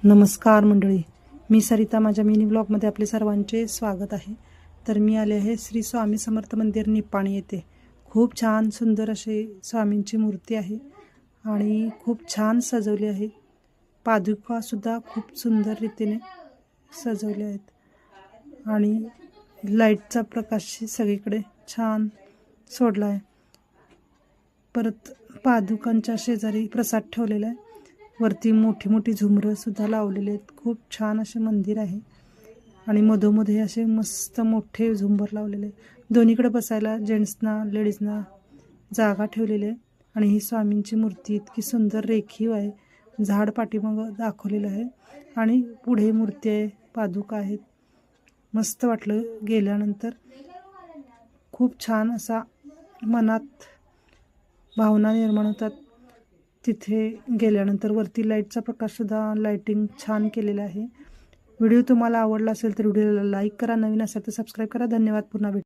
नमस्कार मंडळी, मी सरिता. माझ्या मिनी ब्लॉगमध्ये आपले सर्वांचे स्वागत आहे. तर मी आले आहे श्री स्वामी समर्थ मंदिर निपाणी येथे. खूप छान सुंदर असे स्वामींची मूर्ती आहे आणि खूप छान सजवली आहे. पादुकासुद्धा खूप सुंदर रीतीने सजवल्या आहेत आणि लाईटचा प्रकाश सगळीकडे छान सोडला आहे. परत पादुकांच्या शेजारी प्रसाद ठेवलेला आहे. वरती मोठी मोठी झुमरं सुद्धा लावलेले आहेत. खूप छान असे मंदिर आहे आणि मधोमध असे मस्त मोठे झुंबर लावलेले आहे. दोन्हीकडे बसायला जेंट्सना लेडीजना जागा ठेवलेली आहे आणि ही स्वामींची मूर्ती इतकी सुंदर रेखीव आहे. झाड पाठीमागं दाखवलेलं आहे आणि पुढे मूर्ती आहे, पादुका आहेत. मस्त वाटलं गेल्यानंतर. खूप छान असा मनात भावना निर्माण होतात तिथे गेल्यानंतर. वरती लाईटचा प्रकाशसुद्धा लाईटिंग छान केलेला आहे. व्हिडिओ तुम्हाला आवडला असेल तर व्हिडिओला लाईक करा, नवीन असेल तर सबस्क्राईब करा. धन्यवाद. पुन्हा भेटू.